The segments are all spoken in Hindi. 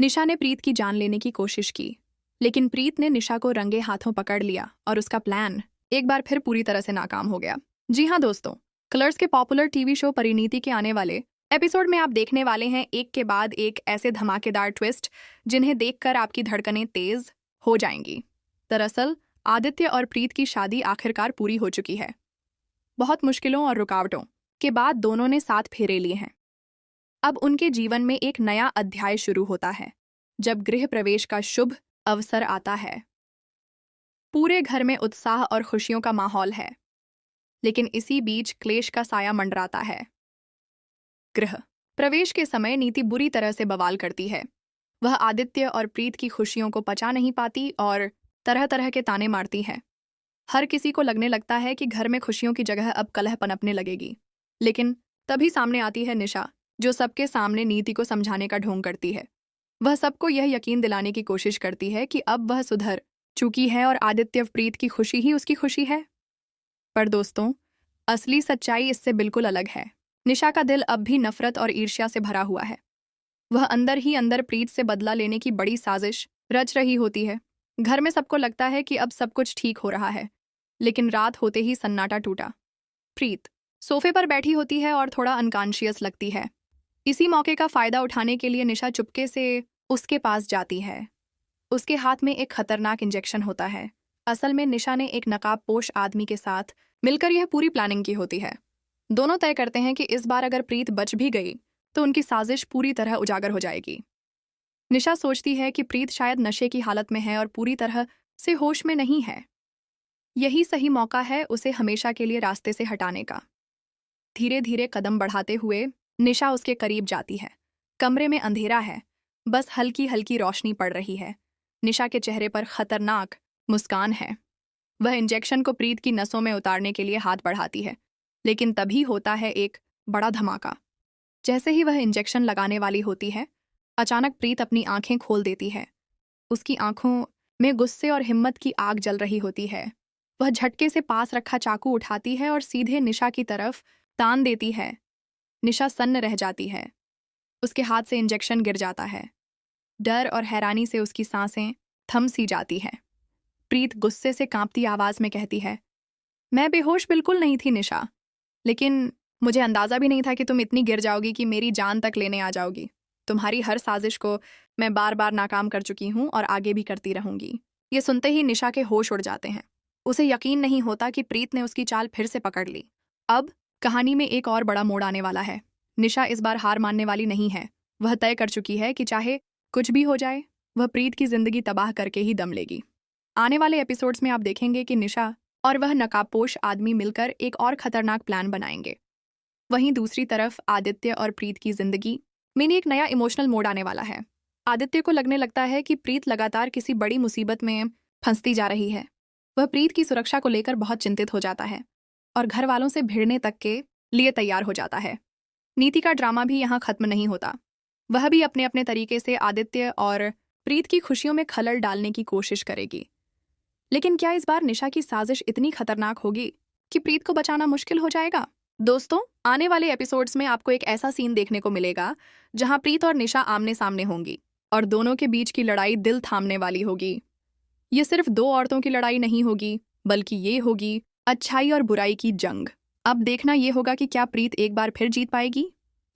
निशा ने प्रीत की जान लेने की कोशिश की, लेकिन प्रीत ने निशा को रंगे हाथों पकड़ लिया और उसका प्लान एक बार फिर पूरी तरह से नाकाम हो गया। जी हाँ दोस्तों, कलर्स के पॉपुलर टीवी शो परिणीति के आने वाले एपिसोड में आप देखने वाले हैं एक के बाद एक ऐसे धमाकेदार ट्विस्ट जिन्हें देखकर आपकी धड़कनें तेज हो जाएंगी। दरअसल आदित्य और प्रीत की शादी आखिरकार पूरी हो चुकी है। बहुत मुश्किलों और रुकावटों के बाद दोनों ने साथ फेरे लिए हैं। अब उनके जीवन में एक नया अध्याय शुरू होता है, जब गृह प्रवेश का शुभ अवसर आता है। पूरे घर में उत्साह और खुशियों का माहौल है, लेकिन इसी बीच क्लेश का साया मंडराता है। गृह प्रवेश के समय नीति बुरी तरह से बवाल करती है। वह आदित्य और प्रीत की खुशियों को पचा नहीं पाती और तरह तरह के ताने मारती है। हर किसी को लगने लगता है कि घर में खुशियों की जगह अब कलह पनपने लगेगी। लेकिन तभी सामने आती है निशा, जो सबके सामने नीति को समझाने का ढोंग करती है। वह सबको यह यकीन दिलाने की कोशिश करती है कि अब वह सुधर चुकी है और आदित्य प्रीत की खुशी ही उसकी खुशी है। पर दोस्तों, असली सच्चाई इससे बिल्कुल अलग है। निशा का दिल अब भी नफरत और ईर्ष्या से भरा हुआ है। वह अंदर ही अंदर प्रीत से बदला लेने की बड़ी साजिश रच रही होती है। घर में सबको लगता है कि अब सब कुछ ठीक हो रहा है, लेकिन रात होते ही सन्नाटा टूटा। प्रीत सोफे पर बैठी होती है और थोड़ा अनकॉन्शियस लगती है। इसी मौके का फायदा उठाने के लिए निशा चुपके से उसके पास जाती है। उसके हाथ में एक खतरनाक इंजेक्शन होता है। असल में निशा ने एक नकाबपोश आदमी के साथ मिलकर यह पूरी प्लानिंग की होती है। दोनों तय करते हैं कि इस बार अगर प्रीत बच भी गई तो उनकी साजिश पूरी तरह उजागर हो जाएगी। निशा सोचती है कि प्रीत शायद नशे की हालत में है और पूरी तरह से होश में नहीं है। यही सही मौका है उसे हमेशा के लिए रास्ते से हटाने का। धीरे धीरे कदम बढ़ाते हुए निशा उसके करीब जाती है। कमरे में अंधेरा है, बस हल्की हल्की रोशनी पड़ रही है। निशा के चेहरे पर खतरनाक मुस्कान है। वह इंजेक्शन को प्रीत की नसों में उतारने के लिए हाथ बढ़ाती है, लेकिन तभी होता है एक बड़ा धमाका। जैसे ही वह इंजेक्शन लगाने वाली होती है, अचानक प्रीत अपनी आंखें खोल देती है। उसकी आंखों में गुस्से और हिम्मत की आग जल रही होती है। वह झटके से पास रखा चाकू उठाती है और सीधे निशा की तरफ तान देती है। निशा सन्न रह जाती है। उसके हाथ से इंजेक्शन गिर जाता है। डर और हैरानी से उसकी सांसें थम सी जाती हैं। प्रीत गुस्से से कांपती आवाज में कहती है, मैं बेहोश बिल्कुल नहीं थी निशा, लेकिन मुझे अंदाजा भी नहीं था कि तुम इतनी गिर जाओगी कि मेरी जान तक लेने आ जाओगी। तुम्हारी हर साजिश को मैं बार बार नाकाम कर चुकी हूँ और आगे भी करती रहूंगी। ये सुनते ही निशा के होश उड़ जाते हैं। उसे यकीन नहीं होता कि प्रीत ने उसकी चाल फिर से पकड़ ली। अब कहानी में एक और बड़ा मोड़ आने वाला है। निशा इस बार हार मानने वाली नहीं है। वह तय कर चुकी है कि चाहे कुछ भी हो जाए, वह प्रीत की जिंदगी तबाह करके ही दम लेगी। आने वाले एपिसोड्स में आप देखेंगे कि निशा और वह नकाबपोश आदमी मिलकर एक और खतरनाक प्लान बनाएंगे। वहीं दूसरी तरफ आदित्य और प्रीत की जिंदगी में एक नया इमोशनल मोड़ आने वाला है। आदित्य को लगने लगता है कि प्रीत लगातार किसी बड़ी मुसीबत में फंसती जा रही है। वह प्रीत की सुरक्षा को लेकर बहुत चिंतित हो जाता है और घर वालों से भिड़ने तक के लिए तैयार हो जाता है। नीति का ड्रामा भी यहाँ खत्म नहीं होता। वह भी अपने अपने तरीके से आदित्य और प्रीत की खुशियों में खलल डालने की कोशिश करेगी। लेकिन क्या इस बार निशा की साजिश इतनी खतरनाक होगी कि प्रीत को बचाना मुश्किल हो जाएगा? दोस्तों, आने वाले एपिसोड्स में आपको एक ऐसा सीन देखने को मिलेगा जहां प्रीत और निशा आमने सामने होंगी और दोनों के बीच की लड़ाई दिल थामने वाली होगी। ये सिर्फ दो औरतों की लड़ाई नहीं होगी, बल्कि ये होगी अच्छाई और बुराई की जंग। अब देखना ये होगा कि क्या प्रीत एक बार फिर जीत पाएगी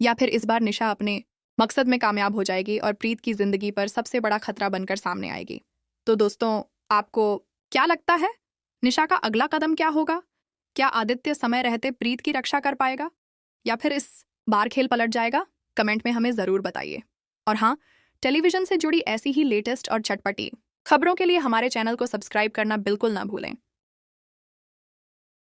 या फिर इस बार निशा अपने मकसद में कामयाब हो जाएगी और प्रीत की जिंदगी पर सबसे बड़ा खतरा बनकर सामने आएगी। तो दोस्तों, आपको क्या लगता है, निशा का अगला कदम क्या होगा? क्या आदित्य समय रहते प्रीत की रक्षा कर पाएगा या फिर इस बार खेल पलट जाएगा? कमेंट में हमें जरूर बताइए। और हाँ, टेलीविजन से जुड़ी ऐसी ही लेटेस्ट और चटपटी खबरों के लिए हमारे चैनल को सब्सक्राइब करना बिल्कुल ना भूलें।